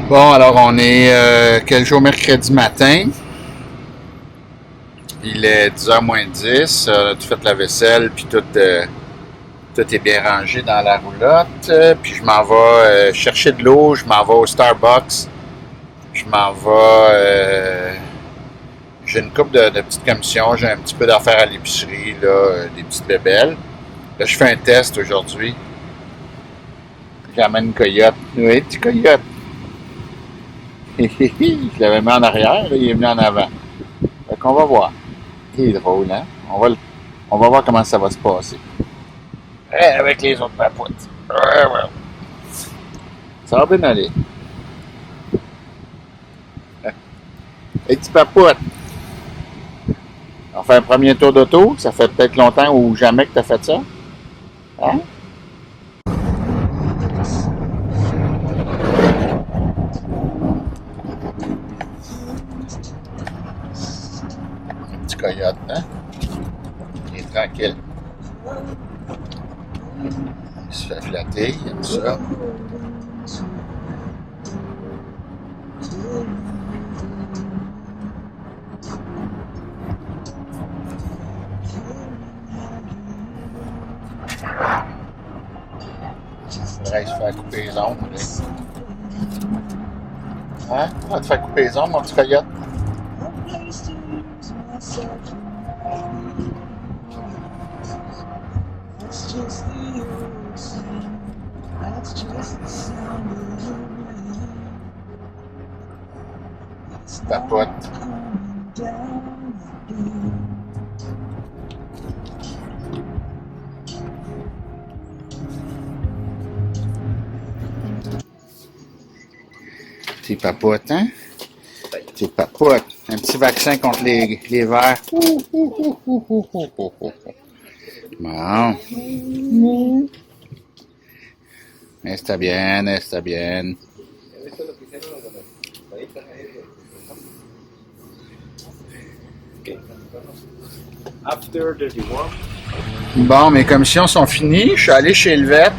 Bon, alors on est quel jour? Mercredi matin. Il est 10h moins 10. On a tout fait la vaisselle, puis tout est bien rangé dans la roulotte. Puis je m'en vais chercher de l'eau, je m'en vais au Starbucks. Je m'en vais. J'ai une couple de petites commissions, j'ai un petit peu d'affaires à l'épicerie, là, des petites bébelles. Là, je fais un test aujourd'hui. J'amène une coyote. Oui, petit coyote. Je l'avais mis en arrière, là, il est venu en avant. Fait qu'on va voir. Il est drôle, hein? On va voir comment ça va se passer. Avec les autres papoutes. Ça va bien aller. Les petits papoutes. On fait un premier tour d'auto. Ça fait peut-être longtemps ou jamais que tu as fait ça. Hein? Un petit coyote, hein? Il est tranquille. Il se fait flatter, il aime ça. Il faudrait se faire couper les ongles. Hein? On va te faire couper les ongles, mon petit coyote. Papote. Tes papotes, hein? Tes papotes. Un petit vaccin contre les vers. Bon. Está bien, está bien. After the divorce. Bon, mes commissions sont finies. Je suis allé chez le vet.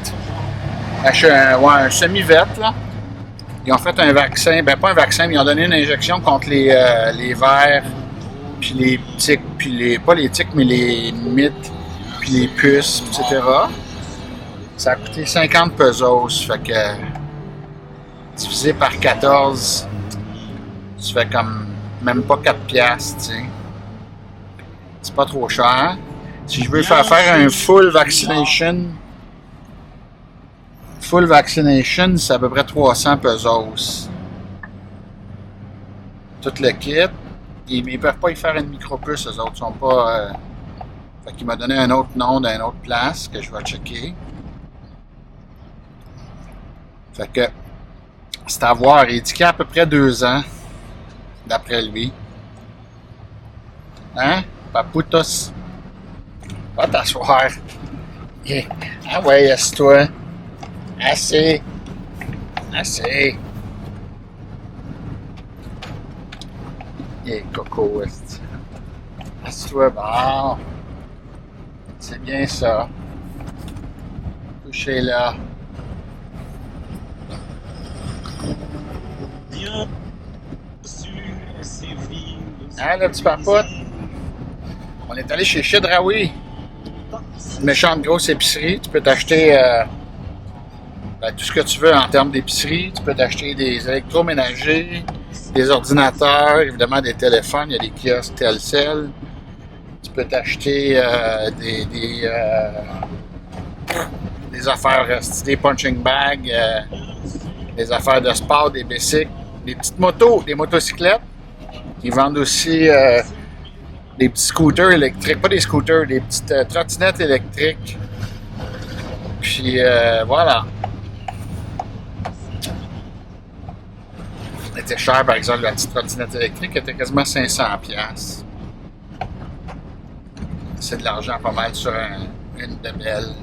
Acheter un semi-vet, là. Ils ont fait un vaccin. Ben, pas un vaccin, mais ils ont donné une injection contre les vers, puis les tiques, puis les... Pas les tiques, mais les mites, puis les puces, etc. Ça a coûté 50 pesos. Fait que... divisé par 14, ça fait comme même pas 4 piastres, tu sais. C'est pas trop cher. Si je veux faire un full vaccination, c'est à peu près 300 pesos. Tout le kit. Ils peuvent pas y faire une micropuce, eux autres. Sont pas... Fait qu'il m'a donné un autre nom d'une autre place que je vais checker. Fait que c'est à voir. Il dit qu'il y a à peu près 2 ans, d'après lui. Hein? Paputos. Va t'asseoir. Yeah. Ah ouais, assieds-toi. Assez. Assez. Yeah, coco. Assieds-toi. Bon. C'est bien ça. Couchez là. Hein, le petit papote? On est allé chez Chedraoui. Une méchante grosse épicerie. Tu peux t'acheter tout ce que tu veux en termes d'épicerie. Tu peux t'acheter des électroménagers, des ordinateurs, évidemment des téléphones. Il y a des kiosques Telcel. Tu peux t'acheter des affaires, des punching bags, des affaires de sport, des bicycles, des petites motos, des motocyclettes. Ils vendent aussi des petits scooters électriques, pas des scooters, des petites trottinettes électriques. Puis voilà. Elle était chère, par exemple, la petite trottinette électrique, elle était quasiment 500$. C'est de l'argent pas mal sur une de belle.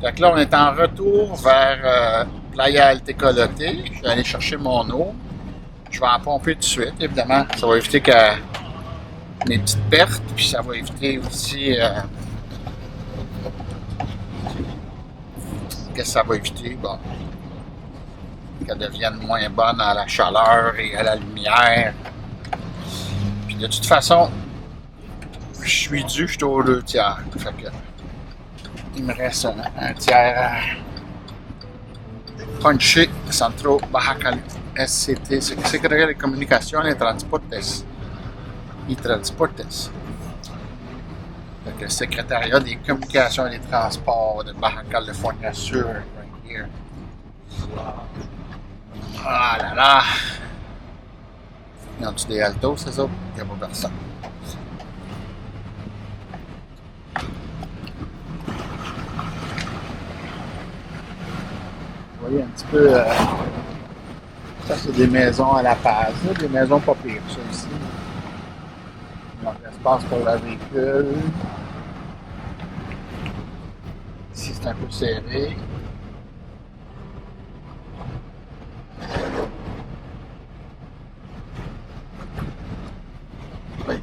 Fait que là, on est en retour vers Playa El Tecolote. Je vais aller chercher mon eau. Je vais en pomper tout de suite, évidemment. Ça va éviter mes petites pertes, puis ça va éviter aussi... qu'est-ce que ça va éviter? Bon. qu'elle devienne moins bonne à la chaleur et à la lumière. Puis de toute façon, je suis dû, je suis aux 2 tiers. Fait que il me reste un tiers à puncher. Centro Baja California SCT, Secretaría de Comunicaciones y Transportes. Fait que le secrétariat des communications et des transports de Baja California Sur, right here. Ah là là! Ils ont-tu des altos, c'est ça? Il n'y a pas personne. Vous voyez un petit peu... ça, c'est des maisons à la Paz, là, des maisons pas pires, ça ici. Donc, l'espace pour le véhicule. Ici, c'est un peu serré.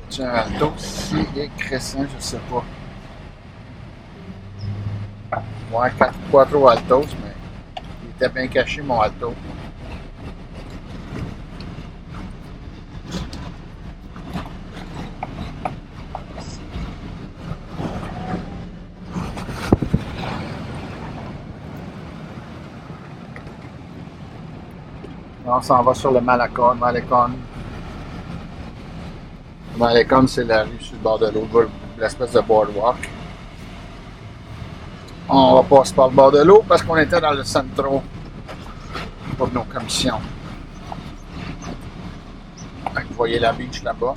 J'ai un alto ici et crescent, je sais pas. Ouais, 4 altos, mais il était bien caché mon alto. On s'en va sur le Malecon. Malecon, c'est la rue sur le bord de l'eau, l'espèce de boardwalk. On va passer par le bord de l'eau parce qu'on était dans le centro pour nos commissions. Vous voyez la beach là-bas.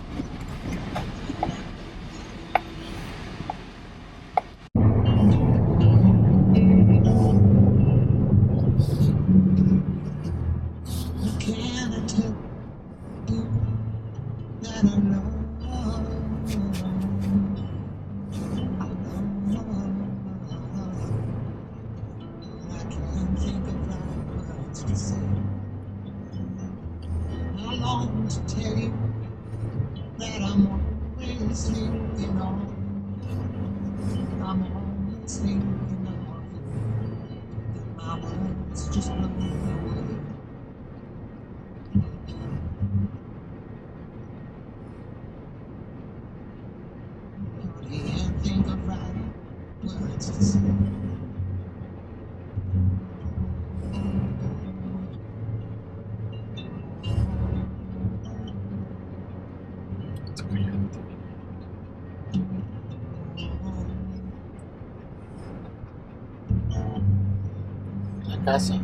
La casa.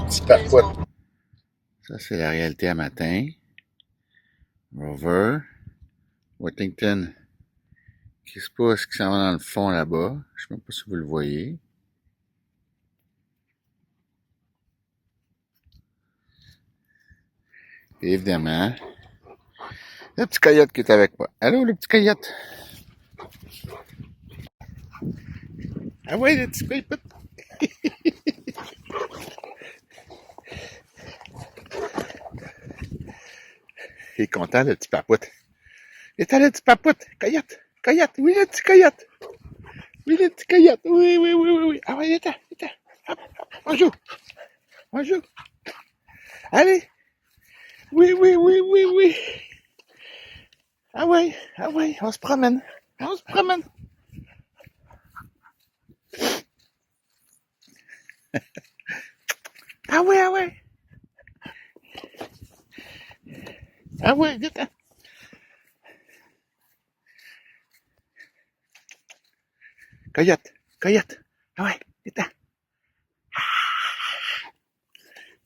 Petit papote. Ça, c'est la réalité à matin. Rover. Washington. Qui se passe, qui s'en va dans le fond là-bas. Je ne sais même pas si vous le voyez. Et évidemment, le petit coyote qui est avec moi. Allô, le petit coyote? Ah ouais, le petit coyote? Il est content, le petit papoute. Il est le petit papoute. Coyote, coyote, oui, le petit coyote. Oui, le petit coyote. Oui. Ah ouais, il est là. Hop, on joue. On joue. Allez. Oui. Ah ouais, on se promène. Ah ouais. Ah ouais, vite. Coyote. Ah ouais, vite.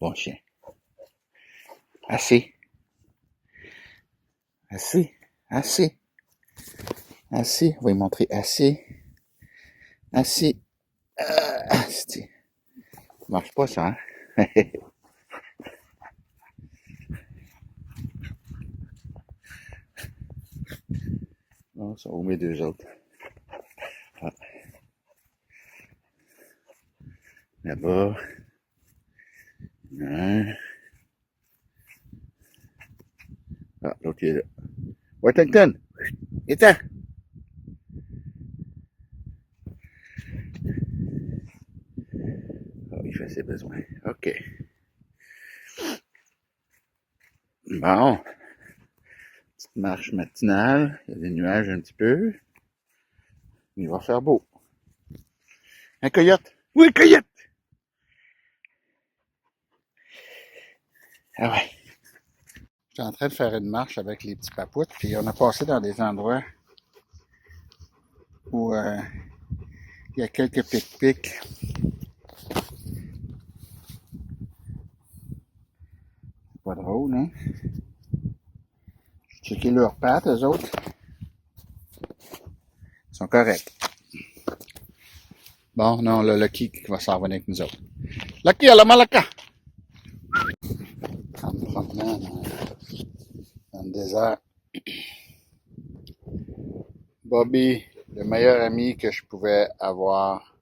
Bon chien. Assez. On va lui montrer assez. Ça marche pas ça, hein? Non, ça va mes 2 autres. Ah. Là-bas. Un. Ah, l'autre il est là. Washington! Viens-t'en! fait ses besoins. OK. Bon. Petite marche matinale. Il y a des nuages un petit peu. Il va faire beau. Un coyote? Oui, coyote! Ah ouais. J'étais en train de faire une marche avec les petits papoutes, puis on a passé dans des endroits où il y a quelques pic-pics. C'est pas drôle, hein? J'ai checké leurs pattes, eux autres. Ils sont corrects. Bon, non, le Lucky qui va s'en venir avec nous autres. Lucky, à la malaka! En me promenant dans le désert. Bobby, le meilleur ami que je pouvais avoir.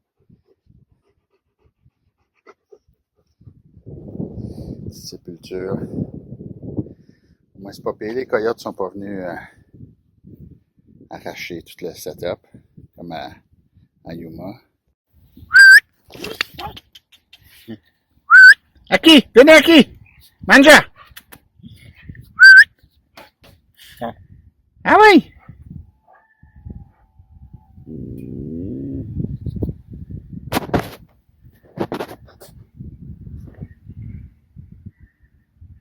Sépulture. Moi, c'est pas payé. Les coyotes sont pas venus arracher tout le setup, comme à Yuma. Aki! Venez, Aki! Manja! Ah oui!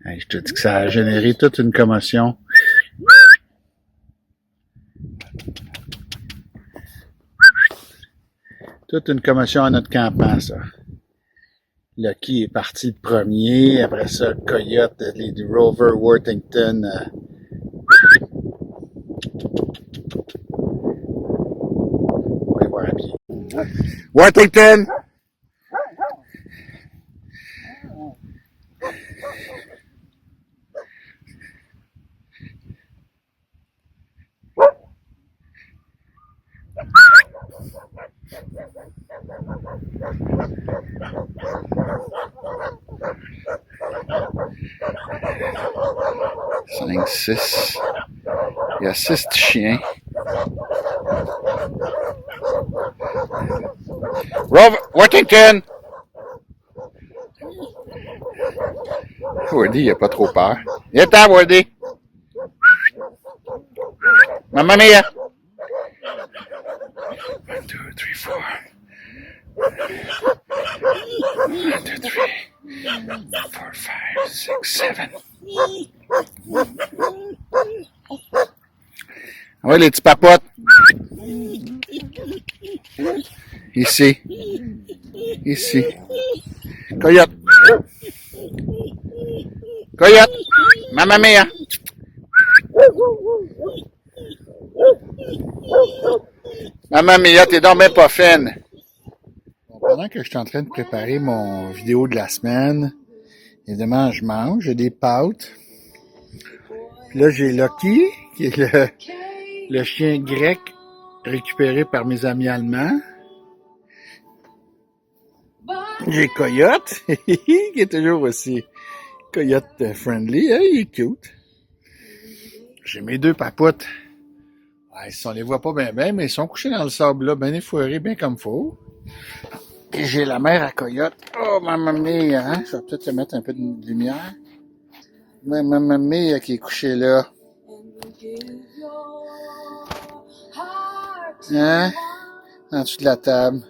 Hey, je te dis que ça a généré toute une commotion. Toute une commotion à notre campement, ça. Lucky est parti le premier, après ça, Coyote, les Rover Worthington. On va y voir à pied. Worthington! Cinq, six. Il y a 6 petits chiens. Worthington! Wardy, il a pas trop peur. Il est à Wardy! Mamma mia! 1, 2, 3, 4. 1, 2, 3, 4, 5, 6, 7. Ah ouais, les petits papotes. Ici. Ici. Coyote. Coyote. Mamma mia. Mamma mia, t'es donc même pas fine. Bon, pendant que je suis en train de préparer mon vidéo de la semaine, évidemment, je mange, j'ai des pâtes. Puis là, j'ai Lucky, qui est le chien grec récupéré par mes amis allemands. J'ai Coyote, qui est toujours aussi Coyote friendly. Hein, il est cute. J'ai mes 2 papoutes. Ouais, on les voit pas bien, mais ils sont couchés dans le sable là, bien effoirés, bien comme faut. Et j'ai la mère à Coyote. Oh, mamma mia, hein? Je vais peut-être te mettre un peu de lumière. Mamma mia qui est couchée là. Hein? En dessous de la table.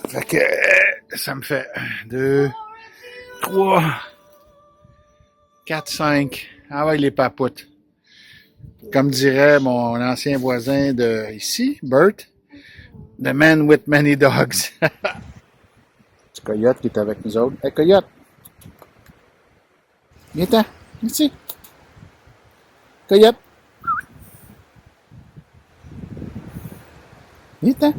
Fait que ça me fait 2, 3, 4, 5. Ah ouais, les papoutes. Comme dirait mon ancien voisin de ici, Bert, the man with many dogs. C'est Coyote qui est avec nous autres. Hey, Coyote! Viens-t'en, ici. Coyote! Viens-t'en.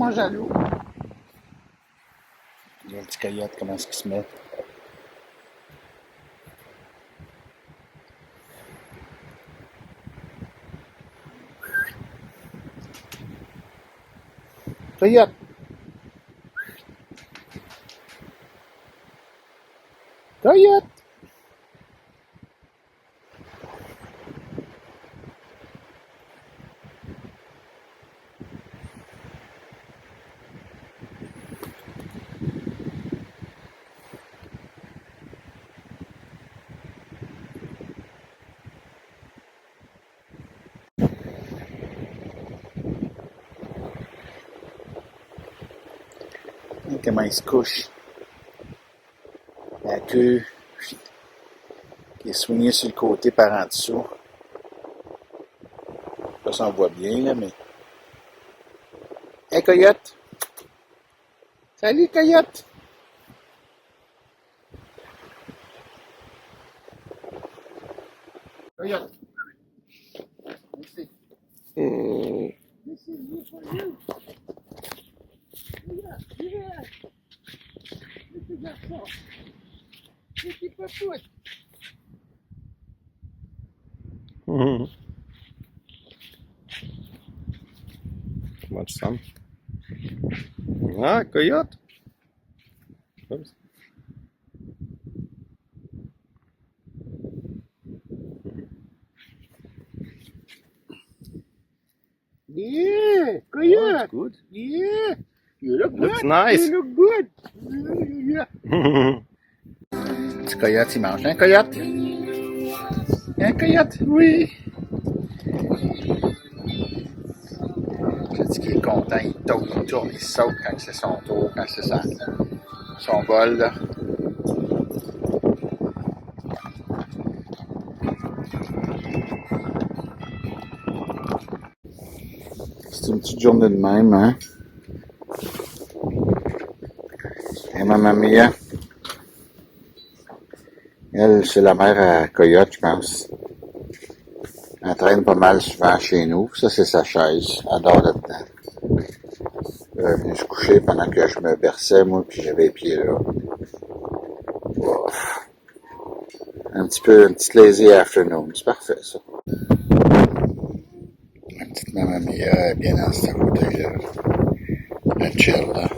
moi jaloux. Il y a le petit coyote, comment est-ce qu'il se met? Coyote! Coyote! Comment il se couche. La queue qui est soignée sur le côté par en dessous. Ça s'en voit bien, là, mais... Hey, coyote! Salut, coyote! Coyote! Ici. This is you for you. Coyote, viens! Petit garçon! Petit papoute! Much fun. Ah, coyote. Oops. Yeah, Oh, coyote! that's good. Yeah! You look Looks good! nice. You look good! Yeah. Petit coyote, il mange. Un coyote? Un coyote? Oui! Je dis qu'il est content, il tourne, il saute quand c'est son tour, quand c'est son bol, là. C'est une petite journée de même, hein? Et maman mia, elle, c'est la mère à coyote, je pense. Elle traîne pas mal souvent chez nous. Ça, c'est sa chaise. Elle dort là-dedans. Elle est venue se coucher pendant que je me berçais, moi, puis j'avais les pieds là. Ouf. Une petite lazy afternoon. C'est parfait, ça. La petite maman mia est bien dans ce côté-là. Elle chill, là.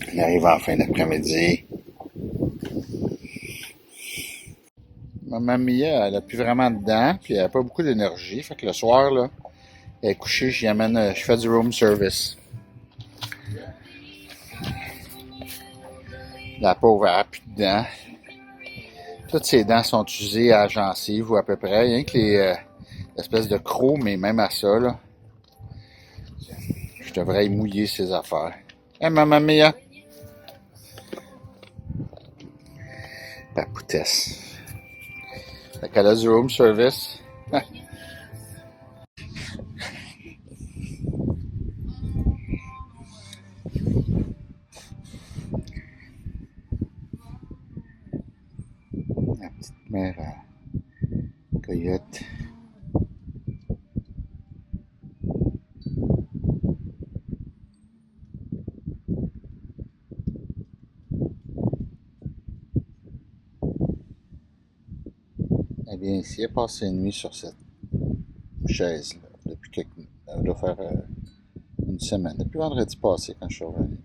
Elle arrive en fin d'après-midi. Maman Mia, elle a plus vraiment de dents, puis elle a pas beaucoup d'énergie. Fait que le soir, là, elle est couchée, je fais du room service. La pauvre, elle a plus de dents. Toutes ses dents sont usées à la gencive, ou à peu près. Rien que les espèces de crocs, mais même à ça, là. Je devrais y mouiller ses affaires. Hey, Maman Mia! Papoutesse. Fait qu'elle a du room service. La petite mère coyote. Elle vient ici, elle passe ses nuits sur cette chaise-là depuis elle doit faire une semaine. Depuis vendredi passé quand je suis revenu.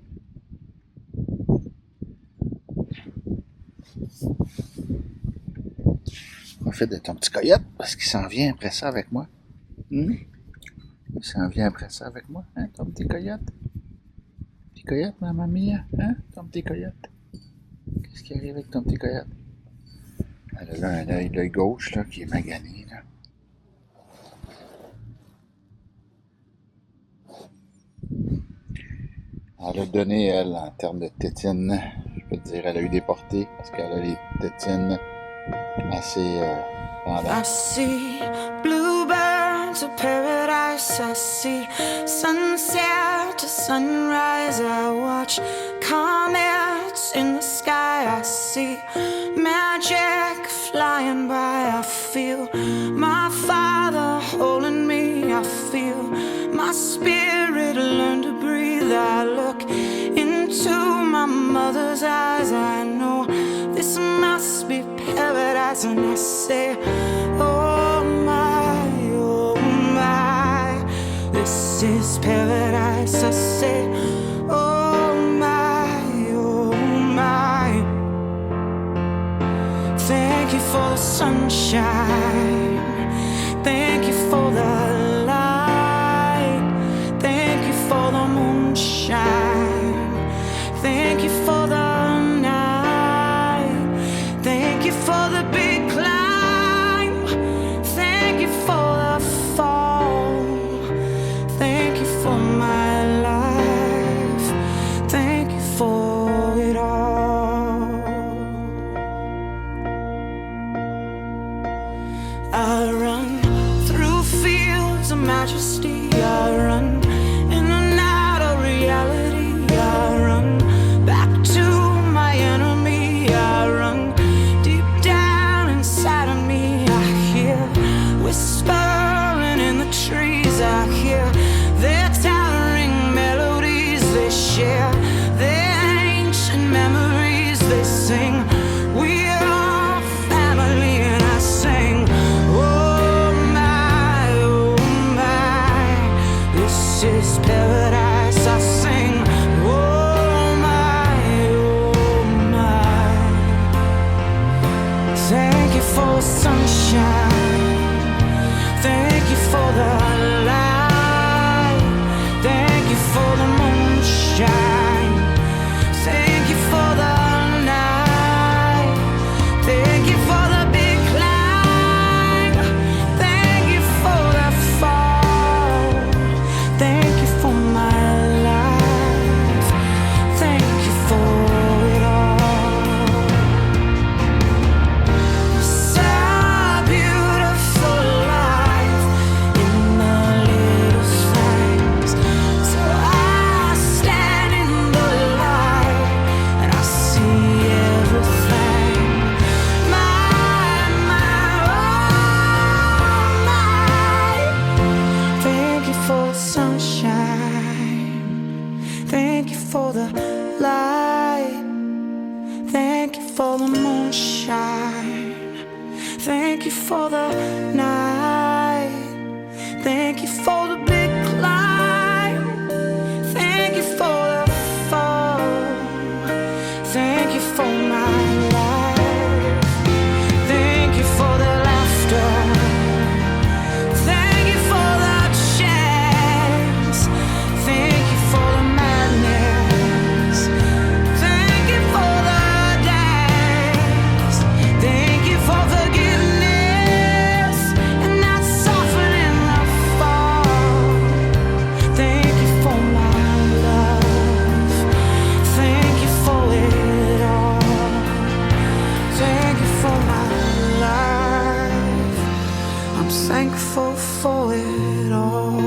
Profite de ton petit coyote parce qu'il s'en vient après ça avec moi. Il s'en vient après ça avec moi, hein, ton petit coyote? Petit coyote, maman mia, hein, ton petit coyote? Qu'est-ce qui arrive avec ton petit coyote? Elle a là un œil, l'œil gauche, là, qui est magané, là. Elle a donné, elle, en termes de tétines, je peux te dire, elle a eu des portées parce qu'elle a les tétines assez pendantes. I see bluebirds of paradise. I see sunset to sunrise. I watch comets in the sky. I see magic flying by. I feel my father hold mother's eyes, I know this must be paradise. And I say, oh my, this is paradise. I say, oh my, thank you for the sunshine, thank you for the light, thank you for the moonshine, thank you for the night, thank you for the big climb, thank you for the fall, thank you for my life, thank you for it all. I run through fields of majesty, I run in and out of reality, I run back to my enemy, I run deep down inside of me. I hear whispering in the trees, I hear their towering melodies, they share their ancient memories, they sing, we're all family, and I sing, oh my, this is paradise. I sing, oh my, thank you for the sunshine, thank you for the light, thank you for the moonshine, thank you for the night, thank you for the big climb, thank you for the fall, thank you for my life, thank you for it all. It's a beautiful life in the little things. So I stand in the light and I see everything. Thank you for the sunshine, thank you for the light, thank you for the moonshine, thank you for the night, thank you for the big climb, thank you for the fall, thank you for my life, thank you for the laughter, thank you for the chance, thank you for the madness, thank you for the dance, thank you for forgiveness and not softening the fall, thank you for my love, thank you for it all, thank you for my life, I'm thankful for it all.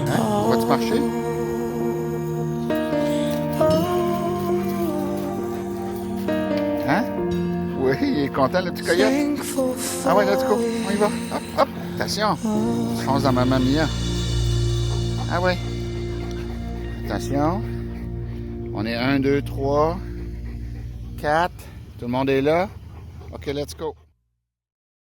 Hein? On va-tu marcher? Hein? Oui, il est content, le petit coyote. Thankful for Ah ouais, let's go, on y va. Hop, hop, attention. Je fonce dans ma mamia. Ah ouais. Attention. On est 1, 2, 3, 4. Tout le monde est là. OK, let's go.